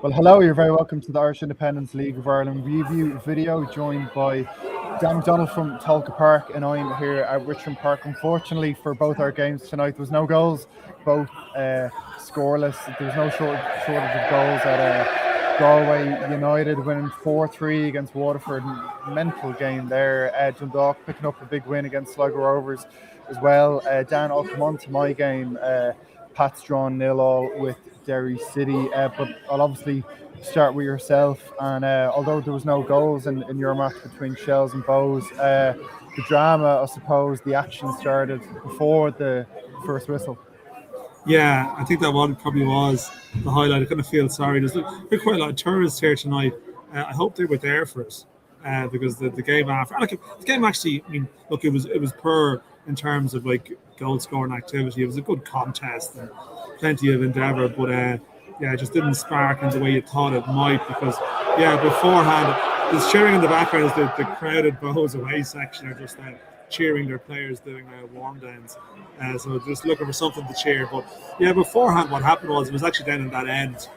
Well, hello, you're very welcome to the Irish Independence League of Ireland review video, joined by Dan McDonnell from Tolka Park, and I'm here at Richmond Park. Unfortunately, for both our games tonight, there was no goals, both scoreless. There was no shortage of goals at Galway United winning 4-3 against Waterford. Mental game there. Dundalk picking up a big win against Sligo Rovers as well. Dan, I'll come on to my game. Pat's drawn 0-0 with Derry City, but I'll obviously start with yourself. And although there was no goals in your match between Shells and Bows, the drama, I suppose, the action started before the first whistle. Yeah, I think that one probably was the highlight. I kind of feel sorry. There's quite a lot of tourists here tonight. I hope they were there for us because the game after, the game actually. I mean, look, it was poor in terms of like goal scoring activity. It was a good contest and plenty of endeavour, but it just didn't spark in the way you thought it might. Because beforehand, there's cheering in the background as the crowded Bows away section are just cheering their players doing warm downs. So just looking for something to cheer. But beforehand, what happened was it was actually down in that end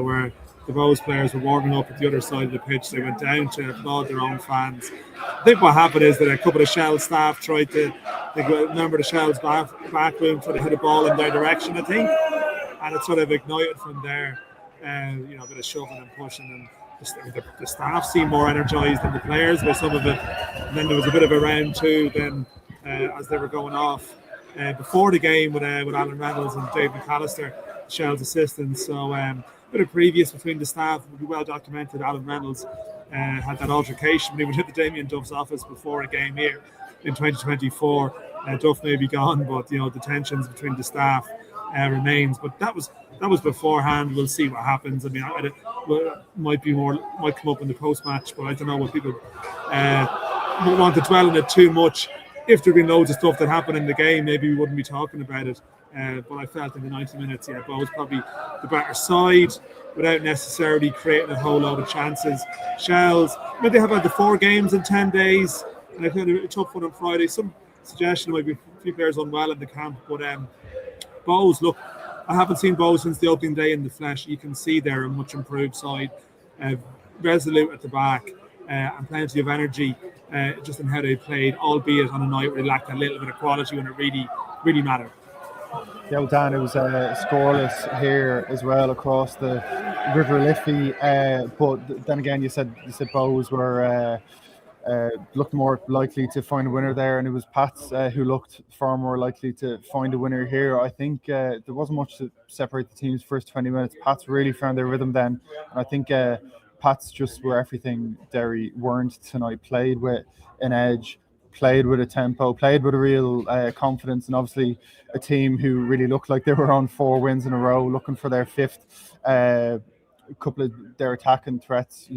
where the Bows players were warming up at the other side of the pitch. They went down to applaud their own fans. I think what happened is that a couple of Shell staff tried to remember the Shell's back room, try to hit a ball in their direction, I think. And it sort of ignited from there, a bit of shoving and pushing. And the staff seemed more energised than the players by some of it. And then there was a bit of a round two then as they were going off before the game with Alan Reynolds and Dave McAllister, Shell's assistants. So a bit of previous between the staff would be well documented. Alan Reynolds had that altercation when he would hit the Damien Duff's office before a game here in 2024. Duff may be gone, but the tensions between the staff remains. But that was beforehand. We'll see what happens. I mean, might come up in the post match, but I don't know what people won't want to dwell on it too much. If there'd been loads of stuff that happened in the game, maybe we wouldn't be talking about it. But I felt in the 90 minutes, Bows probably the better side without necessarily creating a whole lot of chances. Shells, they have had the 4 games in 10 days, and they've had a tough one on Friday. Some suggestion might be a few players unwell in the camp, but Bows, look, I haven't seen Bows since the opening day in the flesh. You can see they're a much improved side, resolute at the back, and plenty of energy just in how they played, albeit on a night where they lacked a little bit of quality when it really mattered. Yeah, well, Dan, it was scoreless here as well across the River Liffey, but then again, you said Bows were looked more likely to find a winner there, and it was Pats who looked far more likely to find a winner here. I think there wasn't much to separate the teams first 20 minutes. Pats really found their rhythm then, and I think Pats just were everything Derry weren't tonight. Played with an edge, played with a tempo, played with a real confidence, and obviously a team who really looked like they were on 4 wins in a row, looking for their 5th. Couple of their attacking threats,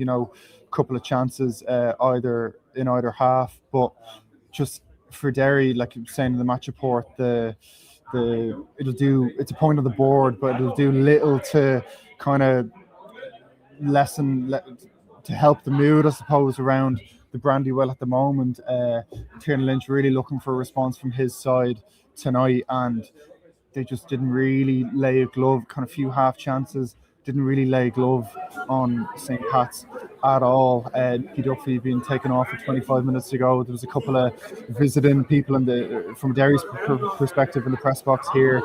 couple of chances either in either half, but just for Derry, like you were saying in the match report, it's a point on the board, but it'll do little to kind of to help the mood, I suppose, around the Brandywell at the moment. Tiernan Lynch really looking for a response from his side tonight, and they just didn't really lay a glove. Kind of few half chances, didn't really lay a glove on St. Pat's at all. Nicky Duffy being taken off for 25 minutes ago. There was a couple of visiting people from Derry's perspective in the press box here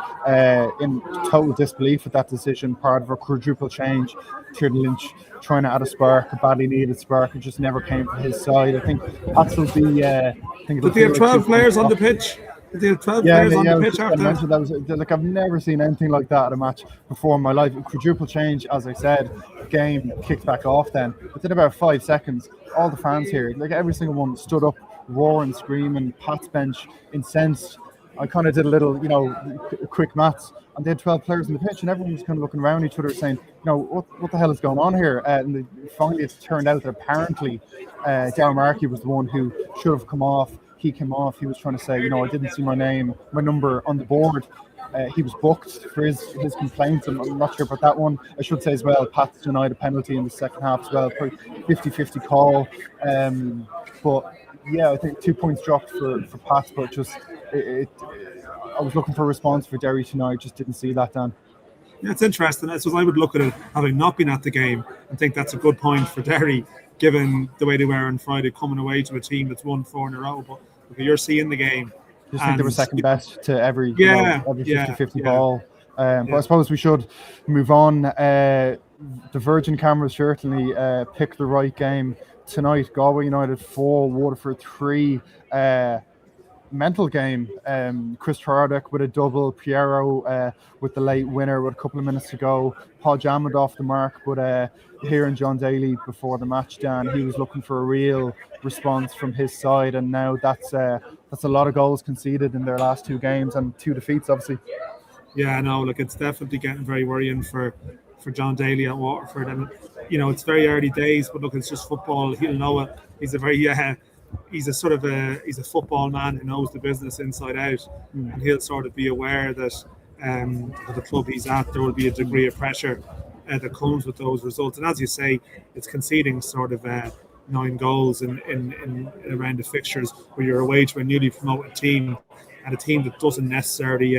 in total disbelief with that decision, part of a quadruple change. Tiernan Lynch trying to add a spark, a badly needed spark. It just never came from his side. I think Pats will be... Did they have 12 players on the pitch? They had 12 players on the pitch after. That was like, I've never seen anything like that at a match before in my life. Quadruple change, as I said, game kicked back off then. Within about 5 seconds, all the fans here, like every single one, stood up, roaring, screaming. Pat's bench incensed. I kind of did a little, quick maths, and they had 12 players on the pitch, and everyone was kind of looking around each other saying, what the hell is going on here? And finally, it turned out that apparently Darragh Markey was the one who should have come off. He came off. He was trying to say, I didn't see my number on the board. He was booked for his complaints. I'm not sure about that one. I should say as well, Pat's denied a penalty in the second half as well. 50-50 call. But yeah, I think 2 points dropped for Pats, but just I was looking for a response for Derry tonight. Just didn't see that, Dan. Yeah, it's interesting. I suppose I would look at it having not been at the game and think that's a good point for Derry, given the way they were on Friday, coming away to a team that's won 4 in a row. But okay, you're seeing the game. I just think they were second best to every 50-50 ball. But I suppose we should move on. The Virgin cameras certainly picked the right game tonight. Galway United 4, Waterford 3. Mental game. Chris Tardick with a double, Piero with the late winner with a couple of minutes to go. Paul Hammond off the mark, but hearing John Daly before the match, Dan, he was looking for a real response from his side, and now that's a lot of goals conceded in their last 2 games and 2 defeats, obviously. Yeah, no, look, it's definitely getting very worrying for John Daly at Waterford, and it's very early days, but look, it's just football. He'll know it. He's a very he's a football man who knows the business inside out, and he'll sort of be aware that at the club he's at, there will be a degree of pressure that comes with those results. And as you say, it's conceding sort of 9 goals in around the fixtures where you're away to a newly promoted team and a team that doesn't necessarily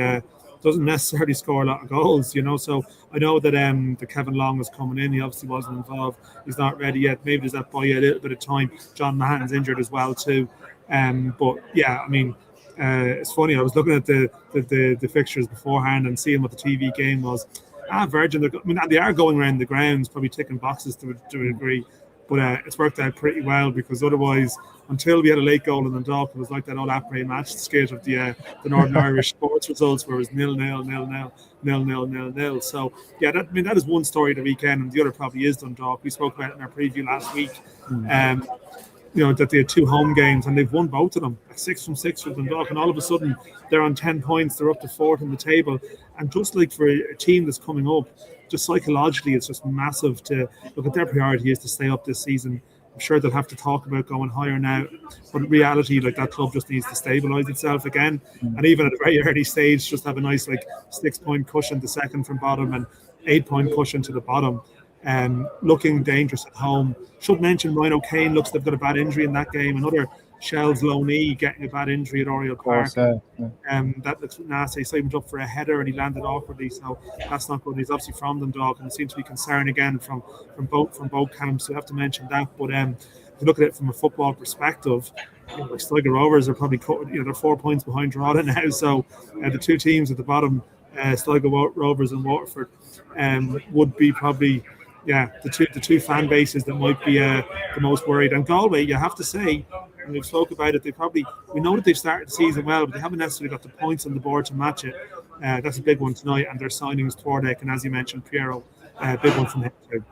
score a lot of goals, So I know that the Kevin Long is coming in. He obviously wasn't involved. He's not ready yet. Maybe does that buy you a little bit of time? John Mahan's injured as well too. But yeah, I mean, it's funny. I was looking at the fixtures beforehand and seeing what the TV game was. Virgin. They are going around the grounds, probably ticking boxes to a degree. But it's worked out pretty well, because otherwise, until we had a late goal in Dundalk, it was like that old après match skit of the Northern Irish sports results, where it was 0-0, 0-0, 0-0, 0-0. So yeah, that is one story of the weekend, and the other probably is Dundalk. We spoke about it in our preview last week. That they had 2 home games and they've won both of them, 6 from 6 for Dundalk, and all of a sudden they're on 10 points. They're up to 4th in the table, and just like for a team that's coming up, just psychologically, it's just massive to look at. Their priority is to stay up this season. I'm sure they'll have to talk about going higher now, but in reality, like, that club just needs to stabilise itself again, and even at a very early stage, just have a nice 6-point cushion to second from bottom and 8-point cushion to the bottom. Looking dangerous at home. Should mention Ryan O'Kane looks they've got a bad injury in that game. Another Shells low knee getting a bad injury at Oriel Park. That looks nasty. So he went up for a header and he landed awkwardly, so that's not good. He's obviously from Dundalk, and it seems to be concern again from both camps. So we have to mention that. But if you look at it from a football perspective, Sligo Rovers are probably they're 4 points behind Drogheda now. So the 2 teams at the bottom, Sligo Rovers and Waterford, would be probably the two fan bases that might be the most worried. And Galway, you have to say, and we've spoke about it, we know that they've started the season well, but they haven't necessarily got the points on the board to match it. That's a big one tonight, and their signings, Twardek, and as you mentioned, Piero, big one from him too.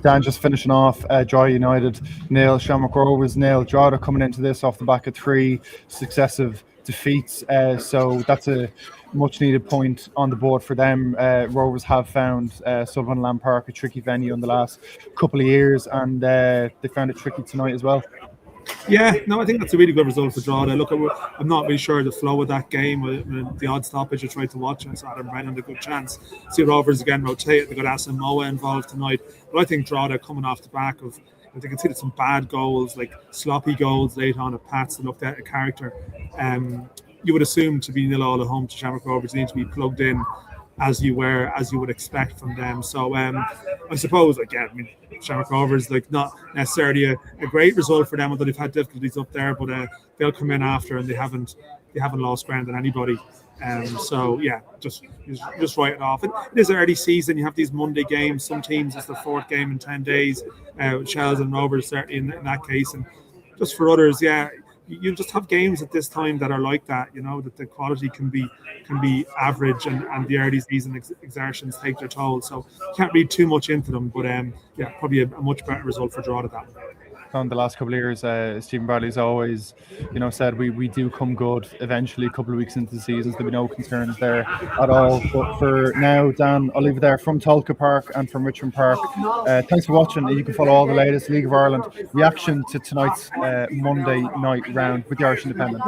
Dan, just finishing off, Drogheda United 0, Shamrock Rovers 0. Drogheda coming into this off the back of 3 successive defeats, so that's a much needed point on the board for them. Rovers have found Shelbourne Park a tricky venue in the last couple of years, and they found it tricky tonight as well. Yeah, no, I think that's a really good result for Drogheda. Look, I'm not really sure the flow of that game. The odd stoppage I tried to watch, I saw Adam Brennan a good chance. See Rovers again rotate. They got Asamoah involved tonight. But I think Drogheda coming off the back of, they conceded some bad goals, like sloppy goals late on at Pats that looked out of character. You would assume to be 0-0 at home to Shamrock Rovers, you need to be plugged in as you would expect from them. So I suppose, Shamrock Rovers, not necessarily a great result for them, although they've had difficulties up there, but they'll come in after, and they haven't lost ground on anybody. So yeah, just write it off. It is early season. You have these Monday games. Some teams it's the 4th game in 10 days. Shells and Rovers certainly in that case, and just for others, you just have games at this time that are like that. That the quality can be average, and the early season exertions take their toll. So you can't read too much into them. But probably a much better result for Drogheda that. On the last couple of years, Stephen Bradley's always, said we do come good eventually. A couple of weeks into the season, there'll be no concerns there at all. But for now, Dan, I'll leave it there from Tolka Park and from Richmond Park. Thanks for watching. You can follow all the latest League of Ireland reaction to tonight's Monday night round with the Irish Independent.